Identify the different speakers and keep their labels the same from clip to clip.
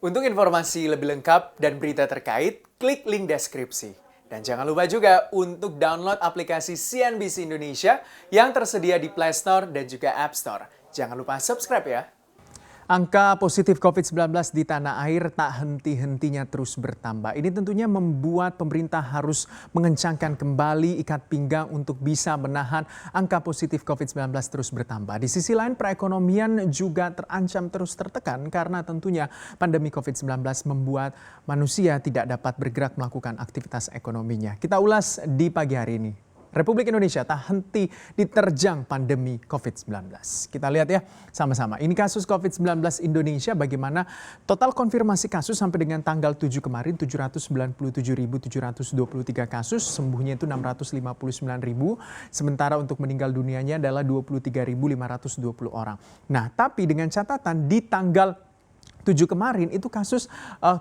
Speaker 1: Untuk informasi lebih lengkap dan berita terkait, klik link deskripsi. Dan jangan lupa juga untuk download aplikasi CNBC Indonesia yang tersedia di Play Store dan juga App Store. Jangan lupa subscribe ya. Angka positif COVID-19 di tanah air tak henti-hentinya terus bertambah. Ini tentunya membuat pemerintah harus mengencangkan kembali ikat pinggang untuk bisa menahan angka positif COVID-19 terus bertambah. Di sisi lain, perekonomian juga terancam terus tertekan karena tentunya pandemi COVID-19 membuat manusia tidak dapat bergerak melakukan aktivitas ekonominya. Kita ulas di pagi hari ini. Republik Indonesia tak henti diterjang pandemi COVID-19. Kita lihat ya sama-sama. Ini kasus COVID-19 Indonesia, bagaimana total konfirmasi kasus sampai dengan tanggal 7 kemarin 797.723 kasus, sembuhnya itu 659.000, sementara untuk meninggal dunianya adalah 23.520 orang. Nah, tapi dengan catatan di tanggal 7 kemarin itu kasus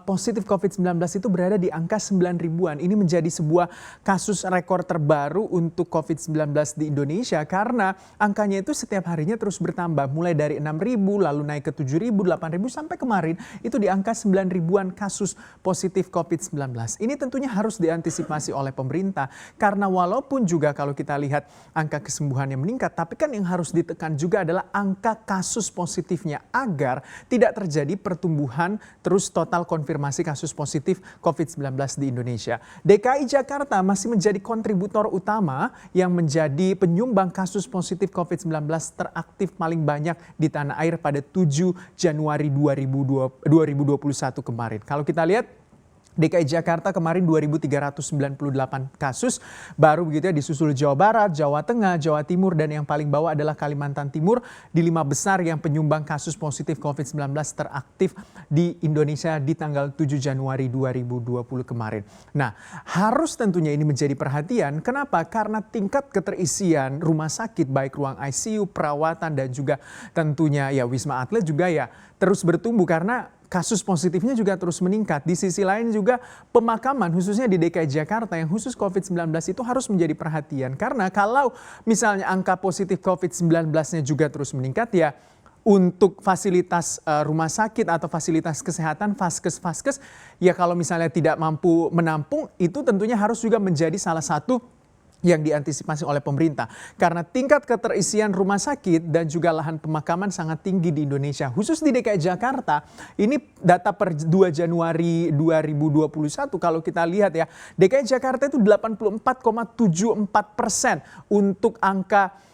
Speaker 1: positif COVID-19 itu berada di angka 9 ribuan. Ini menjadi sebuah kasus rekor terbaru untuk COVID-19 di Indonesia karena angkanya itu setiap harinya terus bertambah. Mulai dari 6 ribu lalu naik ke 7 ribu, 8 ribu sampai kemarin itu di angka 9 ribuan kasus positif COVID-19. Ini tentunya harus diantisipasi oleh pemerintah karena walaupun juga kalau kita lihat angka kesembuhannya meningkat, tapi kan yang harus ditekan juga adalah angka kasus positifnya agar tidak terjadi pertumbuhan terus total konfirmasi kasus positif COVID-19 di Indonesia. DKI Jakarta masih menjadi kontributor utama yang menjadi penyumbang kasus positif COVID-19 teraktif paling banyak di tanah air pada 7 Januari 2021 kemarin. Kalau kita lihat DKI Jakarta kemarin 2.398 kasus, baru begitu ya disusul Jawa Barat, Jawa Tengah, Jawa Timur, dan yang paling bawah adalah Kalimantan Timur di 5 besar yang penyumbang kasus positif COVID-19 teraktif di Indonesia di tanggal 7 Januari 2020 kemarin. Nah, harus tentunya ini menjadi perhatian. Kenapa? Karena tingkat keterisian rumah sakit baik ruang ICU, perawatan, dan juga tentunya ya Wisma Atlet juga ya terus bertumbuh karena kasus positifnya juga terus meningkat. Di sisi lain juga pemakaman khususnya di DKI Jakarta yang khusus COVID-19 itu harus menjadi perhatian. Karena kalau misalnya angka positif COVID-19-nya juga terus meningkat ya untuk fasilitas rumah sakit atau fasilitas kesehatan, vaskes ya kalau misalnya tidak mampu menampung itu tentunya harus juga menjadi salah satu yang diantisipasi oleh pemerintah. Karena tingkat keterisian rumah sakit dan juga lahan pemakaman sangat tinggi di Indonesia. Khusus di DKI Jakarta, ini data per 2 Januari 2021 kalau kita lihat ya, DKI Jakarta itu 84,74% untuk angka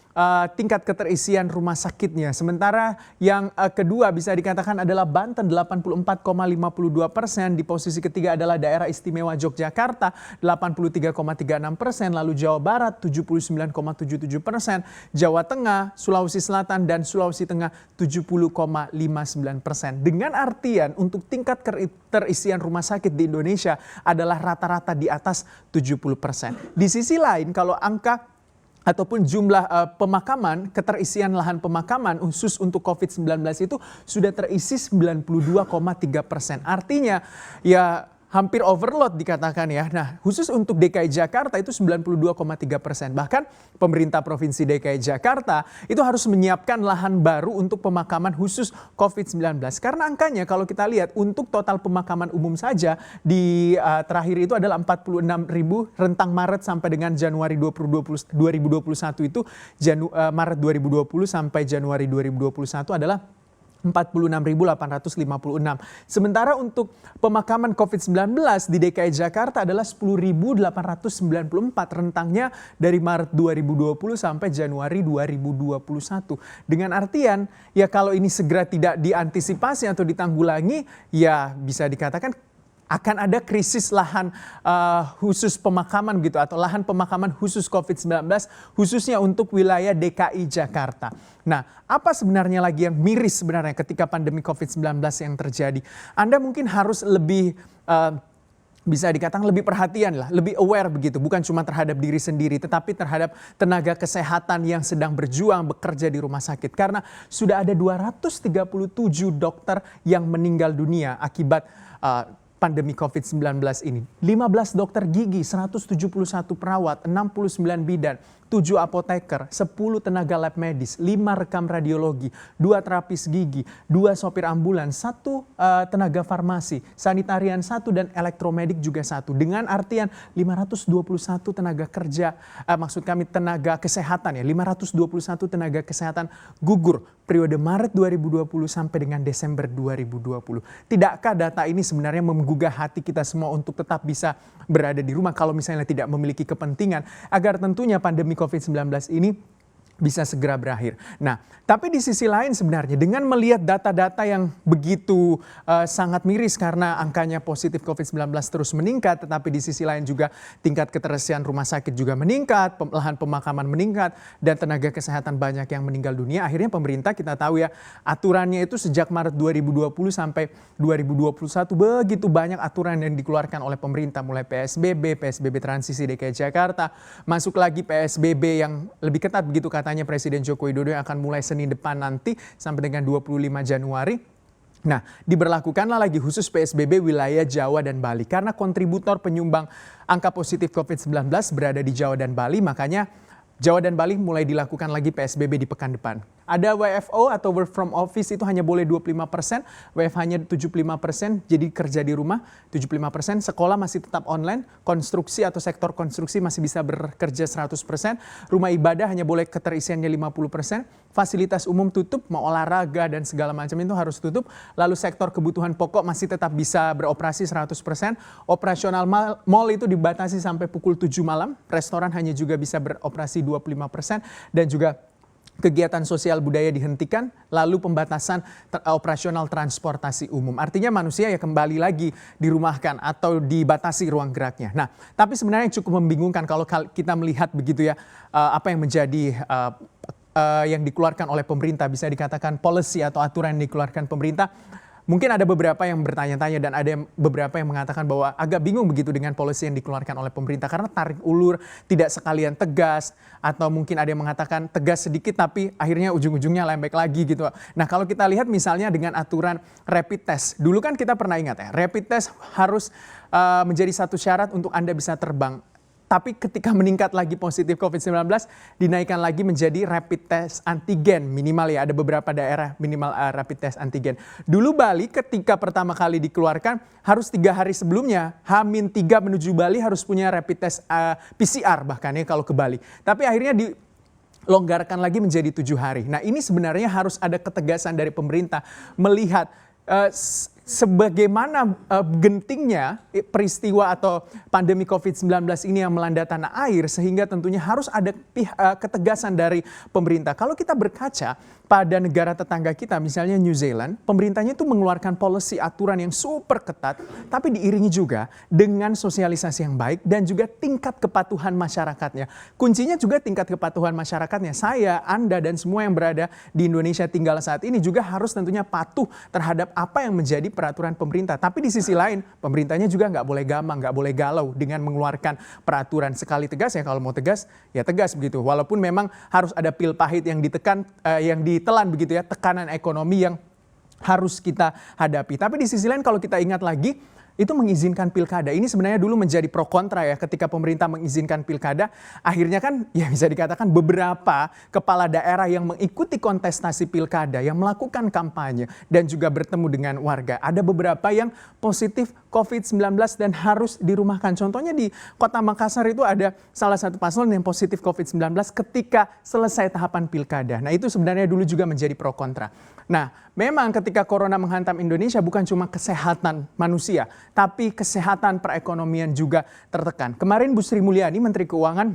Speaker 1: tingkat keterisian rumah sakitnya. Sementara yang kedua bisa dikatakan adalah Banten 84,52%, di posisi ketiga adalah Daerah Istimewa Yogyakarta 83,36%, lalu Jawa Barat 79,77%, Jawa Tengah, Sulawesi Selatan dan Sulawesi Tengah 70,59%. Dengan artian untuk tingkat keterisian rumah sakit di Indonesia adalah rata-rata di atas 70%. Di sisi lain kalau angka ataupun jumlah pemakaman, keterisian lahan pemakaman khusus untuk COVID-19 itu sudah terisi 92,3%. Artinya ya hampir overload dikatakan ya. Nah, khusus untuk DKI Jakarta itu 92,3%. Bahkan pemerintah Provinsi DKI Jakarta itu harus menyiapkan lahan baru untuk pemakaman khusus COVID-19. Karena angkanya kalau kita lihat untuk total pemakaman umum saja di terakhir itu adalah 46.000 rentang Maret sampai dengan Januari 2021 itu Maret 2020 sampai Januari 2021 adalah 46.856. Sementara untuk pemakaman COVID-19 di DKI Jakarta adalah 10.894, rentangnya dari Maret 2020 sampai Januari 2021. Dengan artian ya kalau ini segera tidak diantisipasi atau ditanggulangi ya bisa dikatakan akan ada krisis lahan khusus pemakaman gitu atau lahan pemakaman khusus COVID-19 khususnya untuk wilayah DKI Jakarta. Nah, apa sebenarnya lagi yang miris sebenarnya ketika pandemi COVID-19 yang terjadi? Anda mungkin harus lebih bisa dikatakan lebih perhatian lah, lebih aware begitu, bukan cuma terhadap diri sendiri tetapi terhadap tenaga kesehatan yang sedang berjuang bekerja di rumah sakit karena sudah ada 237 dokter yang meninggal dunia akibat pandemi COVID-19 ini. 15 dokter gigi, 171 perawat, 69 bidan, 7 apoteker, 10 tenaga lab medis, 5 rekam radiologi, 2 terapis gigi, 2 sopir ambulans, 1 tenaga farmasi, sanitarian 1 dan elektromedik juga 1. Dengan artian 521 tenaga kerja, maksud kami tenaga kesehatan ya, 521 tenaga kesehatan gugur periode Maret 2020 sampai dengan Desember 2020. Tidakkah data ini sebenarnya menggugah hati kita semua untuk tetap bisa berada di rumah kalau misalnya tidak memiliki kepentingan agar tentunya pandemi COVID-19 ini bisa segera berakhir. Nah, tapi di sisi lain sebenarnya dengan melihat data-data yang begitu sangat miris karena angkanya positif COVID-19 terus meningkat, tetapi di sisi lain juga tingkat keterisian rumah sakit juga meningkat, lahan pemakaman meningkat, dan tenaga kesehatan banyak yang meninggal dunia. Akhirnya pemerintah kita tahu ya, aturannya itu sejak Maret 2020 sampai 2021 begitu banyak aturan yang dikeluarkan oleh pemerintah, mulai PSBB transisi DKI Jakarta, masuk lagi PSBB yang lebih ketat begitu katanya Presiden Joko Widodo yang akan mulai Senin depan nanti sampai dengan 25 Januari. Nah, diberlakukanlah lagi khusus PSBB wilayah Jawa dan Bali. Karena kontributor penyumbang angka positif COVID-19 berada di Jawa dan Bali, makanya Jawa dan Bali mulai dilakukan lagi PSBB di pekan depan. Ada WFO atau work from office itu hanya boleh 25%, WFH-nya 75%, jadi kerja di rumah 75%, sekolah masih tetap online, konstruksi atau sektor konstruksi masih bisa bekerja 100%, rumah ibadah hanya boleh keterisiannya 50%, fasilitas umum tutup, mau olahraga dan segala macam itu harus tutup, lalu sektor kebutuhan pokok masih tetap bisa beroperasi 100%, operasional mall itu dibatasi sampai pukul 7 malam, restoran hanya juga bisa beroperasi 25%, dan juga kegiatan sosial budaya dihentikan, lalu pembatasan operasional transportasi umum. Artinya manusia ya kembali lagi dirumahkan atau dibatasi ruang geraknya. Nah, tapi sebenarnya cukup membingungkan kalau kita melihat begitu ya, apa yang menjadi yang dikeluarkan oleh pemerintah, bisa dikatakan policy atau aturan yang dikeluarkan pemerintah. Mungkin ada beberapa yang bertanya-tanya dan ada beberapa yang mengatakan bahwa agak bingung begitu dengan polisi yang dikeluarkan oleh pemerintah karena tarik ulur, tidak sekalian tegas, atau mungkin ada yang mengatakan tegas sedikit tapi akhirnya ujung-ujungnya lembek lagi gitu. Nah, kalau kita lihat misalnya dengan aturan rapid test. Dulu kan kita pernah ingat ya, rapid test harus menjadi satu syarat untuk Anda bisa terbang. Tapi ketika meningkat lagi positif COVID-19, dinaikkan lagi menjadi rapid test antigen. Minimal ya, ada beberapa daerah minimal rapid test antigen. Dulu Bali ketika pertama kali dikeluarkan, harus 3 hari sebelumnya, H-3 menuju Bali harus punya rapid test PCR bahkan ya kalau ke Bali. Tapi akhirnya dilonggarkan lagi menjadi 7 hari. Nah, ini sebenarnya harus ada ketegasan dari pemerintah melihat sebagaimana gentingnya peristiwa atau pandemi COVID-19 ini yang melanda tanah air, sehingga tentunya harus ada ketegasan dari pemerintah. Kalau kita berkaca pada negara tetangga kita, misalnya New Zealand, pemerintahnya itu mengeluarkan policy aturan yang super ketat, tapi diiringi juga dengan sosialisasi yang baik dan juga tingkat kepatuhan masyarakatnya. Kuncinya juga tingkat kepatuhan masyarakatnya. Saya, Anda, dan semua yang berada di Indonesia tinggal saat ini juga harus tentunya patuh terhadap apa yang menjadi peraturan pemerintah. Tapi di sisi lain, pemerintahnya juga nggak boleh gamang, nggak boleh galau dengan mengeluarkan peraturan. Sekali tegas ya, kalau mau tegas, ya tegas begitu. Walaupun memang harus ada pil pahit yang ditelan begitu ya, tekanan ekonomi yang harus kita hadapi. Tapi di sisi lain kalau kita ingat lagi, itu mengizinkan pilkada. Ini sebenarnya dulu menjadi pro kontra ya ketika pemerintah mengizinkan pilkada. Akhirnya kan ya bisa dikatakan beberapa kepala daerah yang mengikuti kontestasi pilkada, yang melakukan kampanye dan juga bertemu dengan warga. Ada beberapa yang positif COVID-19 dan harus dirumahkan. Contohnya di Kota Makassar itu ada salah satu paslon yang positif COVID-19 ketika selesai tahapan pilkada. Nah, itu sebenarnya dulu juga menjadi pro kontra. Nah, memang ketika corona menghantam Indonesia bukan cuma kesehatan manusia, tapi kesehatan perekonomian juga tertekan. Kemarin Bu Sri Mulyani, Menteri Keuangan,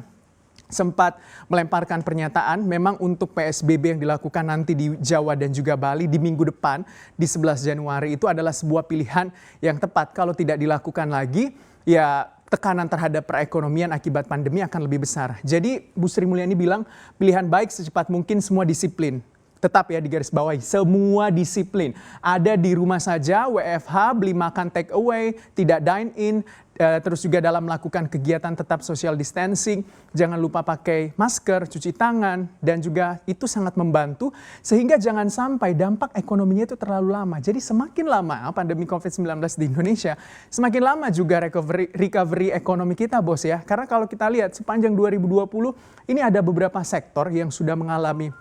Speaker 1: sempat melemparkan pernyataan memang untuk PSBB yang dilakukan nanti di Jawa dan juga Bali di minggu depan di 11 Januari itu adalah sebuah pilihan yang tepat. Kalau tidak dilakukan lagi, ya tekanan terhadap perekonomian akibat pandemi akan lebih besar. Jadi Bu Sri Mulyani bilang pilihan baik secepat mungkin semua disiplin. Tetap ya digarisbawahi, semua disiplin. Ada di rumah saja, WFH, beli makan take away, tidak dine in, terus juga dalam melakukan kegiatan tetap social distancing, jangan lupa pakai masker, cuci tangan, dan juga itu sangat membantu sehingga jangan sampai dampak ekonominya itu terlalu lama. Jadi semakin lama pandemi COVID-19 di Indonesia, semakin lama juga recovery ekonomi kita, bos ya. Karena kalau kita lihat sepanjang 2020, ini ada beberapa sektor yang sudah mengalami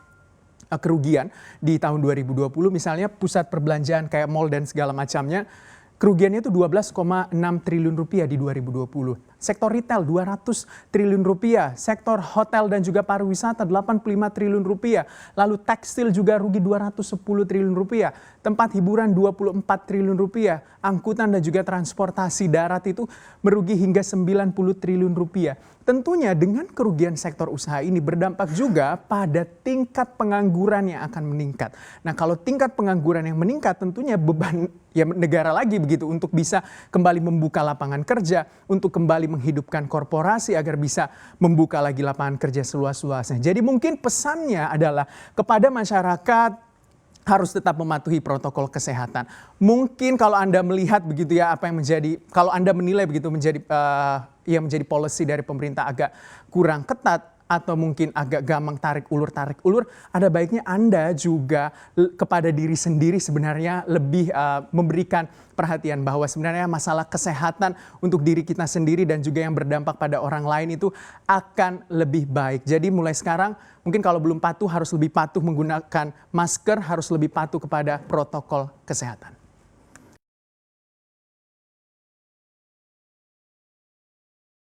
Speaker 1: kerugian di tahun 2020, misalnya pusat perbelanjaan kayak mall dan segala macamnya. Kerugiannya itu 12,6 triliun rupiah di 2020. Sektor retail 200 triliun rupiah. Sektor hotel dan juga pariwisata 85 triliun rupiah. Lalu tekstil juga rugi 210 triliun rupiah. Tempat hiburan 24 triliun rupiah. Angkutan dan juga transportasi darat itu merugi hingga 90 triliun rupiah. Tentunya dengan kerugian sektor usaha ini berdampak juga pada tingkat pengangguran yang akan meningkat. Nah, kalau tingkat pengangguran yang meningkat tentunya beban ya negara lagi begitu untuk bisa kembali membuka lapangan kerja, untuk kembali menghidupkan korporasi agar bisa membuka lagi lapangan kerja seluas-luasnya. Jadi mungkin pesannya adalah kepada masyarakat harus tetap mematuhi protokol kesehatan. Mungkin kalau Anda melihat begitu ya apa yang menjadi, kalau Anda menilai begitu menjadi menjadi policy dari pemerintah agak kurang ketat atau mungkin agak gampang tarik ulur, ada baiknya Anda juga kepada diri sendiri sebenarnya lebih memberikan perhatian bahwa sebenarnya masalah kesehatan untuk diri kita sendiri dan juga yang berdampak pada orang lain itu akan lebih baik. Jadi mulai sekarang mungkin kalau belum patuh harus lebih patuh menggunakan masker, harus lebih patuh kepada protokol kesehatan.